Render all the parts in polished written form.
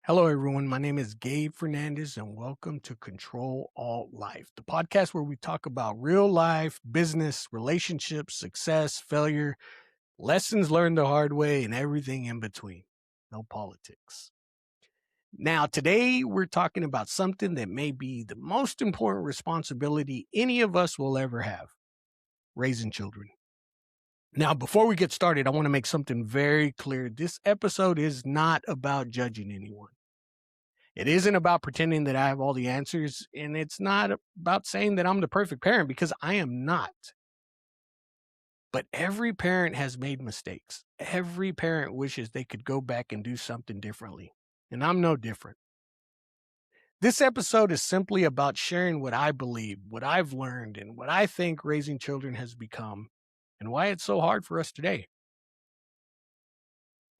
Hello, everyone. My name is Gabe Fernandez, and welcome to Control Alt Life, the podcast where we talk about real life, business, relationships, success, failure, lessons learned the hard way, and everything in between. No politics. Now, today we're talking about something that may be the most important responsibility any of us will ever have: raising children. Now, before we get started, I want to make something very clear. This episode is not about judging anyone. It isn't about pretending that I have all the answers, and it's not about saying that I'm the perfect parent, because I am not. But every parent has made mistakes. Every parent wishes they could go back and do something differently, and I'm no different. This episode is simply about sharing what I believe, what I've learned, and what I think raising children has become, and why it's so hard for us today.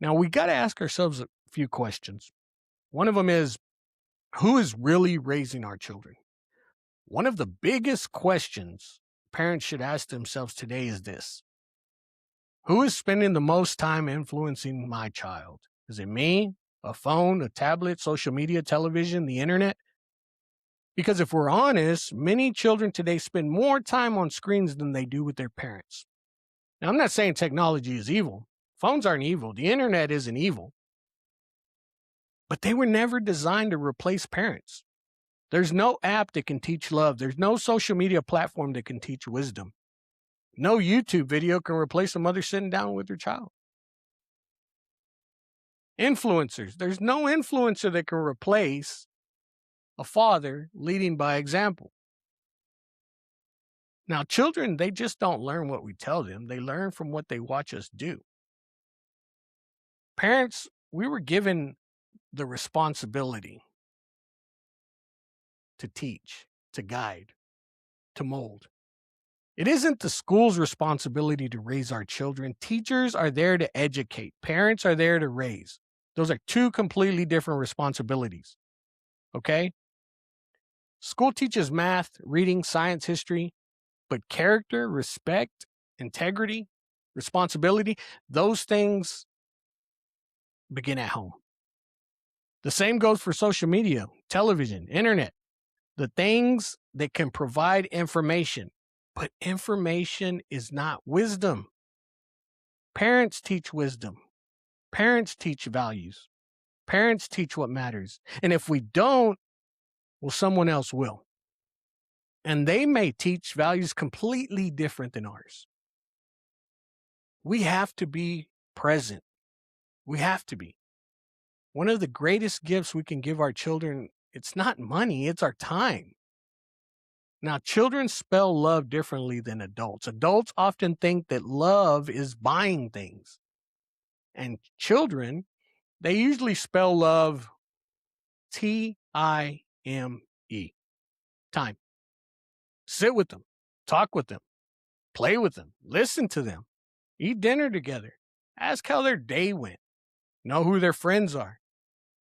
Now, we got to ask ourselves a few questions. One of them is, who is really raising our children? One of the biggest questions parents should ask themselves today is this: who is spending the most time influencing my child? Is it me, a phone, a tablet, social media, television, the internet? Because if we're honest, many children today spend more time on screens than they do with their parents. Now, I'm not saying technology is evil. Phones aren't evil. The internet isn't evil. But they were never designed to replace parents. There's no app that can teach love. There's no social media platform that can teach wisdom. No YouTube video can replace a mother sitting down with her child. Influencers. There's no influencer that can replace a father leading by example. Now, children, they just don't learn what we tell them. They learn from what they watch us do. Parents, we were given the responsibility to teach, to guide, to mold. It isn't the school's responsibility to raise our children. Teachers are there to educate. Parents are there to raise. Those are two completely different responsibilities. Okay? School teaches math, reading, science, history, but character, respect, integrity, responsibility, those things begin at home. The same goes for social media, television, internet, the things that can provide information. But information is not wisdom. Parents teach wisdom. Parents teach values. Parents teach what matters. And if we don't, well, someone else will. And they may teach values completely different than ours. We have to be present. We have to be. One of the greatest gifts we can give our children, it's not money, it's our time. Now, children spell love differently than adults. Adults often think that love is buying things. And children, they usually spell love Time. Time. Sit with them, talk with them, play with them, listen to them, eat dinner together, ask how their day went, know who their friends are,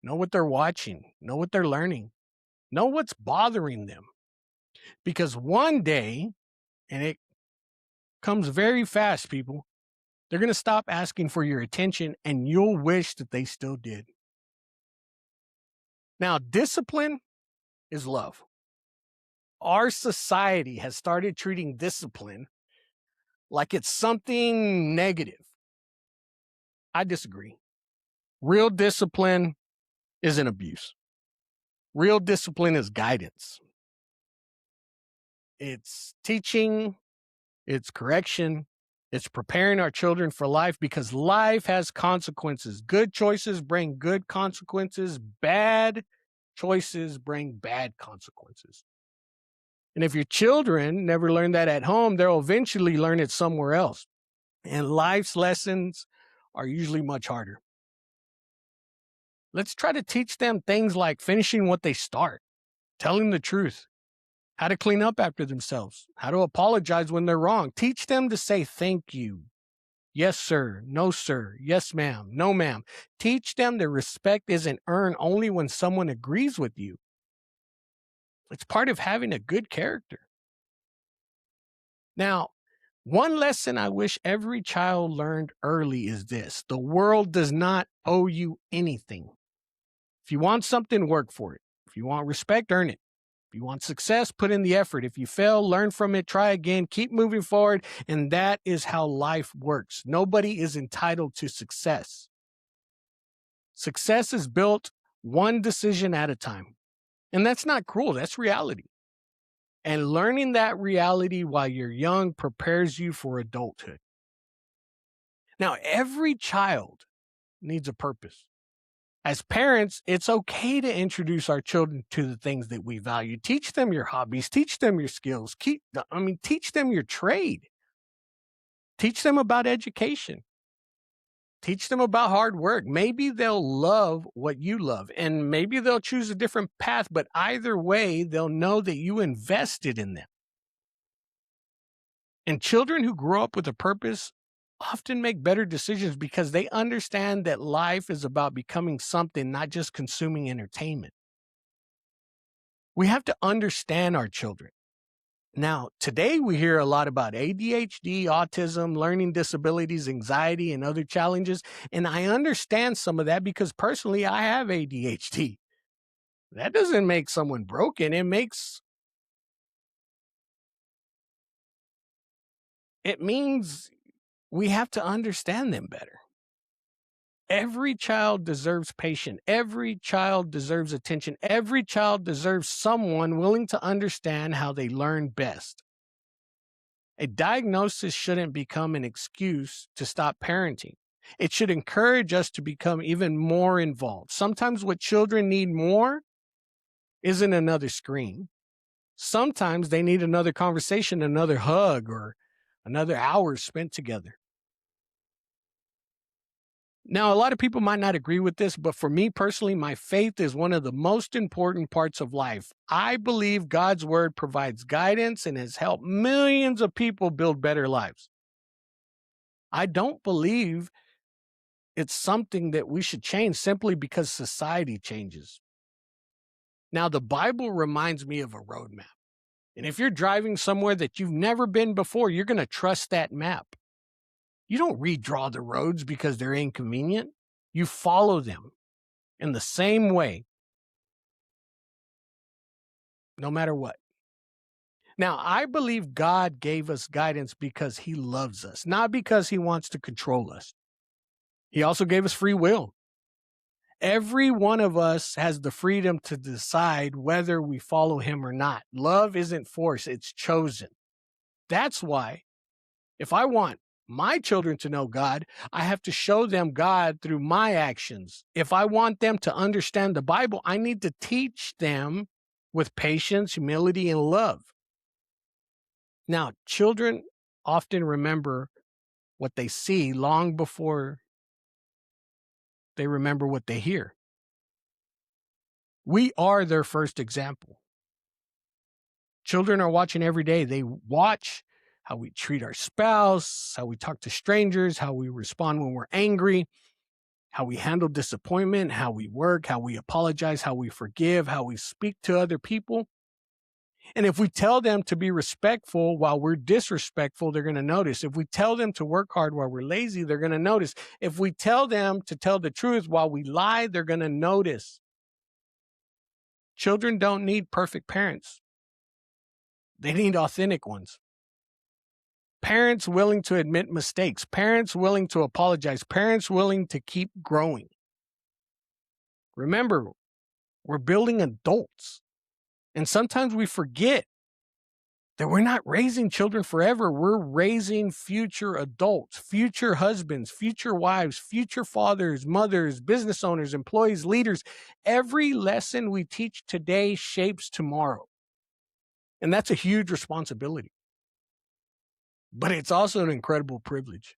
know what they're watching, know what they're learning, know what's bothering them. Because one day, and it comes very fast, people, they're going to stop asking for your attention and you'll wish that they still did. Now, discipline is love. Our society has started treating discipline like it's something negative. I disagree. Real discipline isn't abuse. Real discipline is guidance. It's teaching, it's correction, it's preparing our children for life, because life has consequences. Good choices bring good consequences. Bad choices bring bad consequences. And if your children never learn that at home, they'll eventually learn it somewhere else. And life's lessons are usually much harder. Let's try to teach them things like finishing what they start, telling the truth, how to clean up after themselves, how to apologize when they're wrong. Teach them to say thank you. Yes, sir. No, sir. Yes, ma'am. No, ma'am. Teach them that respect isn't earned only when someone agrees with you. It's part of having a good character. Now, one lesson I wish every child learned early is this: the world does not owe you anything. If you want something, work for it. If you want respect, earn it. If you want success, put in the effort. If you fail, learn from it, try again, keep moving forward. And that is how life works. Nobody is entitled to success. Success is built one decision at a time. And that's not cruel, that's reality. And learning that reality while you're young prepares you for adulthood. Now, every child needs a purpose. As parents, it's okay to introduce our children to the things that we value. Teach them your hobbies, teach them your skills, teach them your trade. Teach them about education. Teach them about hard work. Maybe they'll love what you love, and maybe they'll choose a different path, but either way, they'll know that you invested in them. And children who grow up with a purpose often make better decisions because they understand that life is about becoming something, not just consuming entertainment. We have to understand our children. Now, today we hear a lot about ADHD, autism, learning disabilities, anxiety, and other challenges. And I understand some of that because personally I have ADHD. That doesn't make someone broken. It means we have to understand them better. Every child deserves patience. Every child deserves attention. Every child deserves someone willing to understand how they learn best. A diagnosis shouldn't become an excuse to stop parenting. It should encourage us to become even more involved. Sometimes what children need more isn't another screen. Sometimes they need another conversation, another hug, or another hour spent together. Now, a lot of people might not agree with this, but for me personally, my faith is one of the most important parts of life. I believe God's word provides guidance and has helped millions of people build better lives. I don't believe it's something that we should change simply because society changes. Now, the Bible reminds me of a roadmap. And if you're driving somewhere that you've never been before, you're going to trust that map. You don't redraw the roads because they're inconvenient. You follow them in the same way, no matter what. Now, I believe God gave us guidance because he loves us, not because he wants to control us. He also gave us free will. Every one of us has the freedom to decide whether we follow him or not. Love isn't forced, it's chosen. That's why, if I want my children to know God, I have to show them God through my actions. If I want them to understand the Bible, I need to teach them with patience, humility, and love. Now, children often remember what they see long before they remember what they hear. We are their first example. Children are watching every day. They watch how we treat our spouse, how we talk to strangers, how we respond when we're angry, how we handle disappointment, how we work, how we apologize, how we forgive, how we speak to other people. And if we tell them to be respectful while we're disrespectful, they're going to notice. If we tell them to work hard while we're lazy, they're going to notice. If we tell them to tell the truth while we lie, they're going to notice. Children don't need perfect parents. They need authentic ones. Parents willing to admit mistakes, parents willing to apologize, parents willing to keep growing. Remember, we're building adults. And sometimes we forget that we're not raising children forever. We're raising future adults, future husbands, future wives, future fathers, mothers, business owners, employees, leaders. Every lesson we teach today shapes tomorrow. And that's a huge responsibility. But it's also an incredible privilege.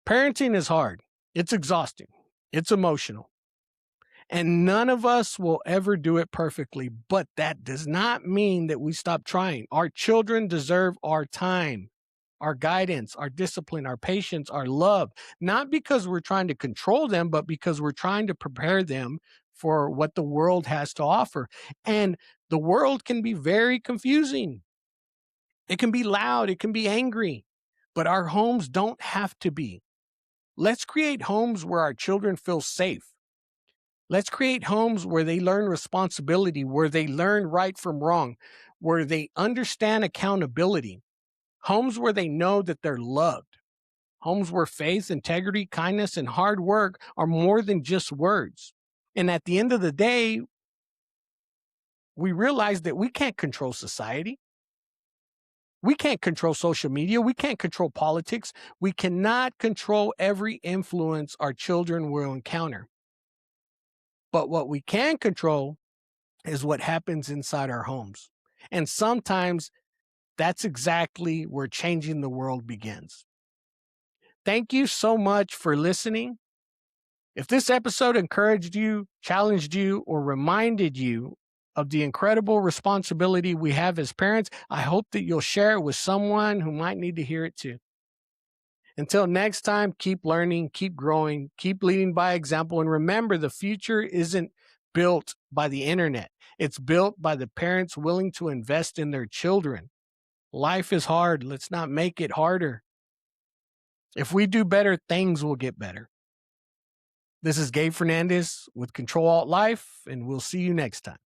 Parenting is hard. It's exhausting. It's emotional. And none of us will ever do it perfectly, but that does not mean that we stop trying. Our children deserve our time, our guidance, our discipline, our patience, our love, not because we're trying to control them, but because we're trying to prepare them for what the world has to offer. And the world can be very confusing. It can be loud, it can be angry, but our homes don't have to be. Let's create homes where our children feel safe, Let's create homes where they learn responsibility, where they learn right from wrong, where they understand accountability, homes where they know that they're loved, homes where faith, integrity, kindness, and hard work are more than just words. And at the end of the day, we realize that we can't control society. We can't control social media. We can't control politics. We cannot control every influence our children will encounter. But what we can control is what happens inside our homes. And sometimes that's exactly where changing the world begins. Thank you so much for listening. If this episode encouraged you, challenged you, or reminded you of the incredible responsibility we have as parents, I hope that you'll share it with someone who might need to hear it too. Until next time, keep learning, keep growing, keep leading by example, and remember the future isn't built by the internet. It's built by the parents willing to invest in their children. Life is hard. Let's not make it harder. If we do better, things will get better. This is Gabe Fernandez with Control Alt Life, and we'll see you next time.